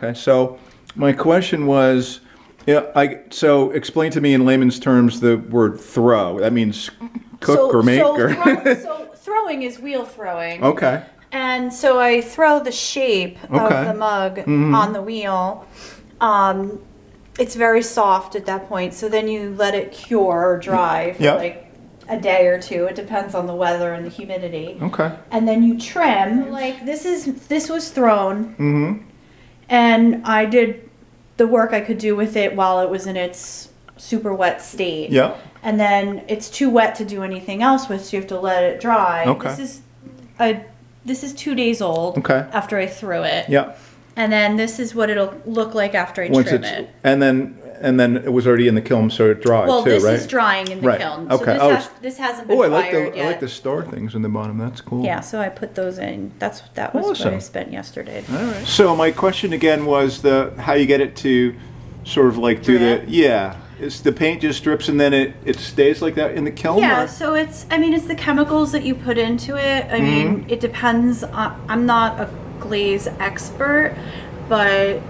Okay, so my question was, so explain to me in layman's terms the word throw. That means cook or make or. So throwing is wheel throwing. Okay. And so I throw the shape of the mug on the wheel. It's very soft at that point, so then you let it cure or dry for like a day or two. It depends on the weather and the humidity. Okay. And then you trim. Like this was thrown, and I did the work I could do with it while it was in its super wet state. Yeah. And then it's too wet to do anything else with, so you have to let it dry. Okay. This is 2 days old. Okay. After I threw it. Yeah. And then this is what it'll look like after I trim it. And then it was already in the kiln, so it dried too, right? Well, this is drying in the kiln. Okay. So this hasn't been fired yet. I like the star things in the bottom. That's cool. Yeah, so I put those in. That was Awesome. what I spent yesterday. All right. So my question again was how you get it to sort of like do It's the paint just drips and then it stays like that in the kiln? Yeah, so it's the chemicals that you put into it. I mean, it depends. I'm not a glaze expert, but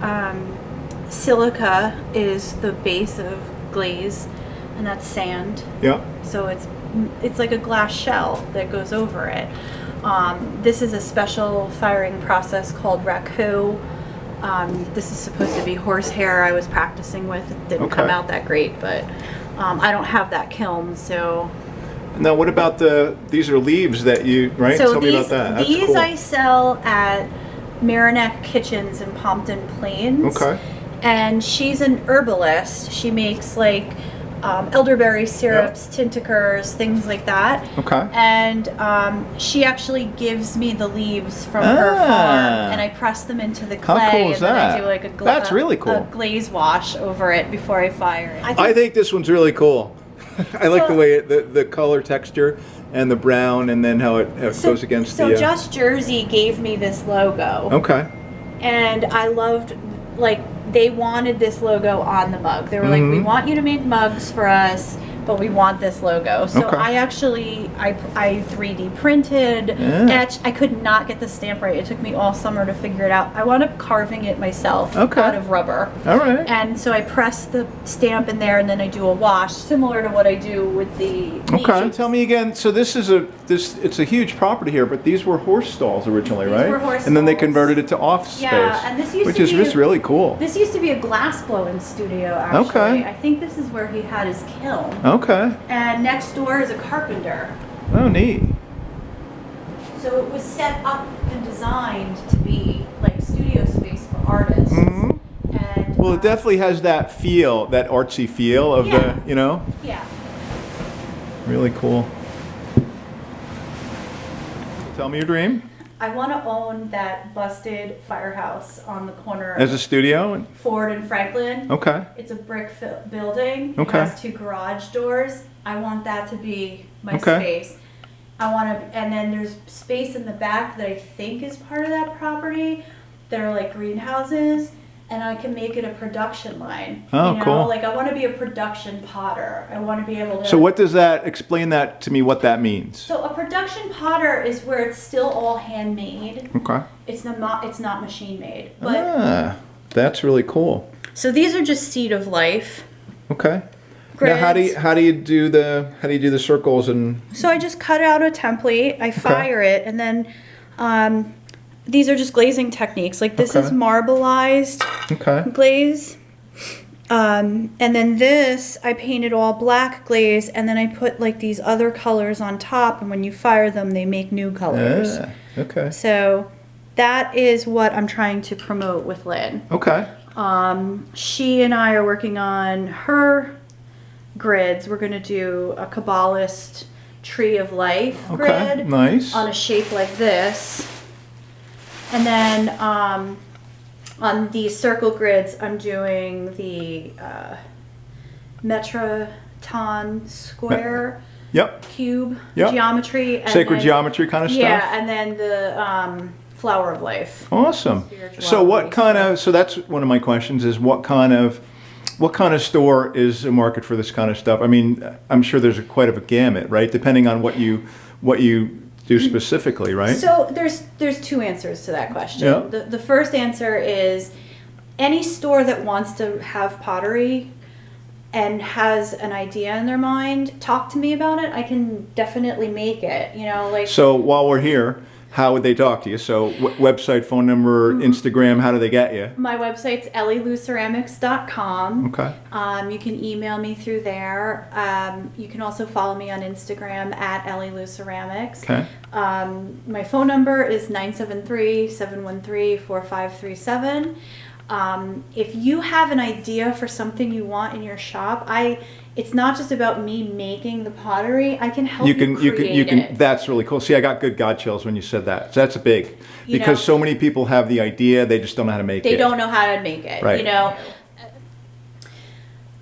silica is the base of glaze, and that's sand. Yeah. So it's like a glass shell that goes over it. This is a special firing process called raku. This is supposed to be horsehair I was practicing with. It didn't come out that great, but I don't have that kiln, so. Now, what about these are leaves that you, right? So Tell me about that. That's these cool. I sell at Marinette Kitchens in Pompton Plains. Okay. And she's an herbalist. She makes like elderberry syrups, tintakers, things like that. Okay. And she actually gives me the leaves from her farm, and I press them into the clay. How cool is and then that? I do like That's really cool. A glaze wash over it before I fire it. I think this one's really cool. I like the way the color texture and the brown, and then how it goes against the. So Just Jersey gave me this logo. Okay. And I loved, like, they wanted this logo on the mug. They were like, we want you to make mugs for us, but we want this logo. So I actually, I 3D printed, etched. I could not get the stamp right. It took me all summer to figure it out. I wound up carving it myself out of rubber. All right. And so I press the stamp in there, and then I do a wash, similar to what I do with the Okay. Tell me again. So this is it's a huge property here, but these were horse stalls originally, right? These were horse and then they stalls. converted it to office space. Yeah, and this used which to is be just really cool. This used to be a glass blowing studio, actually. Okay. I think this is where he had his kiln. Okay. And next door is a carpenter. Oh, neat. So it was set up and designed to be like studio space for artists. And well, it definitely has that feel, that artsy feel of the, you know? Yeah. Really cool. Tell me your dream. I want to own that busted firehouse on the corner As a studio? Ford and Franklin. Okay. It's a brick building. Okay. It has 2 garage doors. I want that to be my space. I want to, and then there's space in the back that I think is part of that property that are like greenhouses, and I can make it a production line. Oh, cool. Like I want to be a production potter. I want to be able to. So what does that, explain that to me, what that means. So a production potter is where it's still all handmade. Okay. It's not machine made. But that's really cool. So these are just seed of life. Okay. Grids. Now how do you do the circles and? So I just cut out a template, I fire it, and then these are just glazing techniques. Like this is marbleized glaze. And then this, I painted all black glaze, and then I put like these other colors on top, and when you fire them, they make new colors. Okay. So that is what I'm trying to promote with Lynn. Okay. She and I are working on her grids. We're going to do a Kabbalist tree of life grid on a shape like this. And then on these circle grids, I'm doing the Metroton square cube geometry. And sacred geometry kind of stuff? Yeah, and then the flower of life. Awesome. So what kind of, so that's one of my questions is what kind of store is a market for this kind of stuff? I mean, I'm sure there's quite of a gamut, right? Depending on what you do specifically, right? So there's 2 answers to that question. Yeah. The first answer is any store that wants to have pottery and has an idea in their mind, talk to me about it. I can definitely make it, you know, like. So while we're here, how would they talk to you? So website, phone number, Instagram, how do they get you? My website's ellielouceramics.com. Okay. You can email me through there. You can also follow me on Instagram at ellielouceramics. Okay. My phone number is 973-713-4537. If you have an idea for something you want in your shop, it's not just about me making the pottery. I can help you create it. That's really cool. See, I got good God chills when you said that. So that's big. Because so many people have the idea, they just don't know how to make it. They don't know how to make it. Right. You know,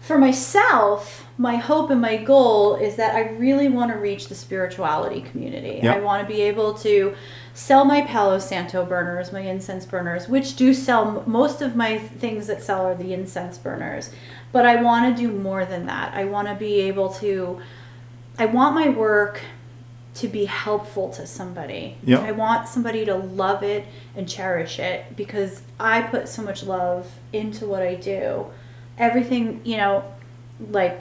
for myself, my hope and my goal is that I really want to reach the spirituality community. Yep. I want to be able to sell my Palo Santo burners, my incense burners, which do sell. Most of my things that sell are the incense burners. But I want to do more than that. I want to be able to, I want my work to be helpful to somebody. Yep. I want somebody to love it and cherish it because I put so much love into what I do. Everything, you know, like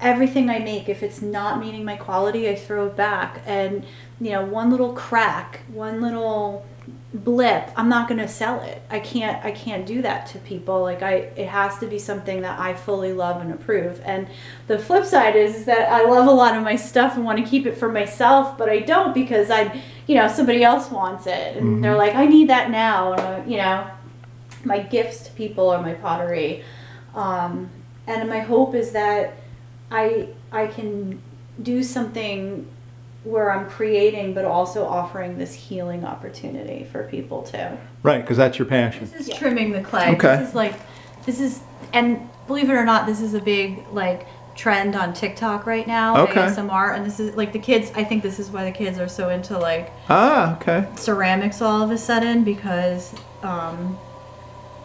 everything I make, if it's not meeting my quality, I throw it back. And, you know, one little crack, one little blip, I'm not going to sell it. I can't do that to people. Like it has to be something that I fully love and approve. And the flip side is that I love a lot of my stuff and want to keep it for myself, but I don't because somebody else wants it. And they're like, I need that now. And, you know, my gifts to people are my pottery. And my hope is that I can do something where I'm creating, but also offering this healing opportunity for people too. Right, because that's your passion. This is trimming the clay. Okay. And believe it or not, this is a big trend on TikTok right now. Okay. ASMR, and this is the kids. I think this is why the kids are so into okay. ceramics all of a sudden because.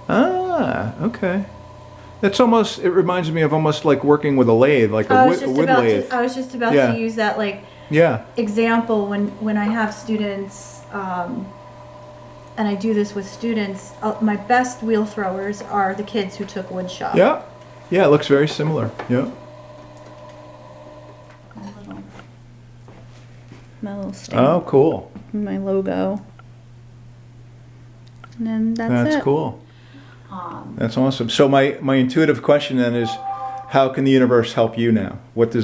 Okay. It reminds me of almost like working with a lathe, like a wood lathe. I was just about to use that example when I have students, and I do this with students. My best wheel throwers are the kids who took wood shop. Yeah, it looks very similar. Yeah. My little stamp. Oh, cool. My logo. And then that's it. Cool. That's awesome. So my intuitive question then is, how can the universe help you now? What can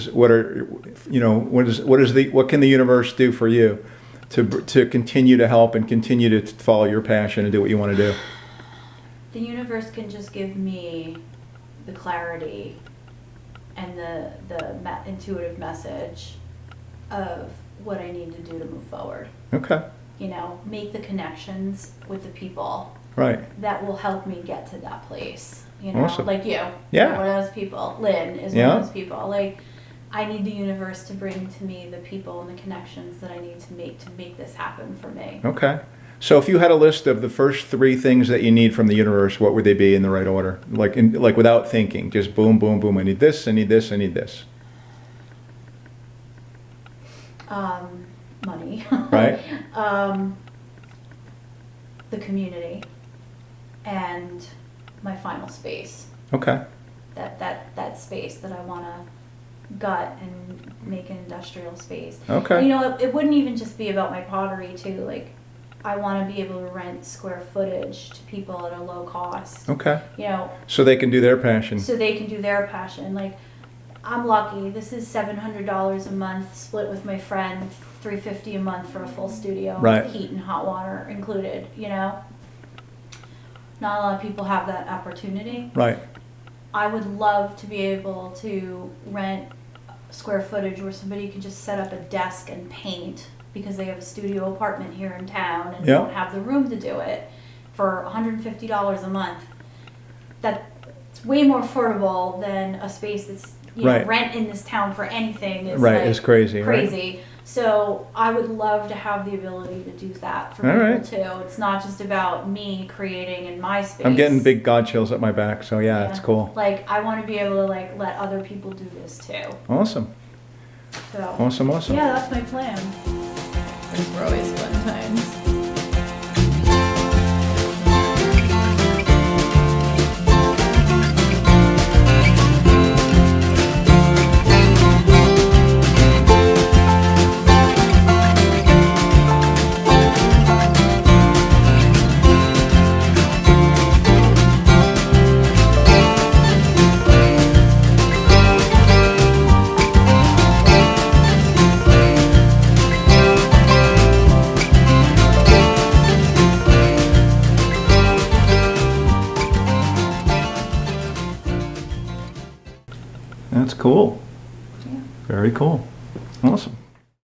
the universe do for you to continue to help and continue to follow your passion and do what you want to do? The universe can just give me the clarity and the intuitive message of what I need to do to move forward. Okay. You know, make the connections with the people. Right. That will help me get to that place. You know, awesome. like you. Yeah. You're one of those people. Lynn is one of those people. I need the universe to bring to me the people and the connections that I need to make this happen for me. Okay. So if you had a list of the first 3 things that you need from the universe, what would they be in the right order? Like without thinking, just boom, boom, boom. I need this. I need this. I need this. Money. Right. The community. And my final space. Okay. That space that I want to gut and make an industrial space. Okay. And, it wouldn't even just be about my pottery too. I want to be able to rent square footage to people at a low cost. Okay. So they can do their passion. I'm lucky. This is $700 a month split with my friend, $350 a month for a full studio, right. With heat and hot water included. Not a lot of people have that opportunity. Right. I would love to be able to rent square footage where somebody can just set up a desk and paint because they have a studio apartment here in town and don't have the room to do it for $150 a month. That's way more affordable than a space that's rent in this town for anything is is crazy. Right? So I would love to have the ability to do that for people too. It's not just about me creating in my space. I'm getting big God chills up my back, so it's cool. I want to be able to let other people do this too. Awesome. So, awesome. Yeah, that's my plan. We're always fun times. That's cool. Yeah. Very cool. Awesome.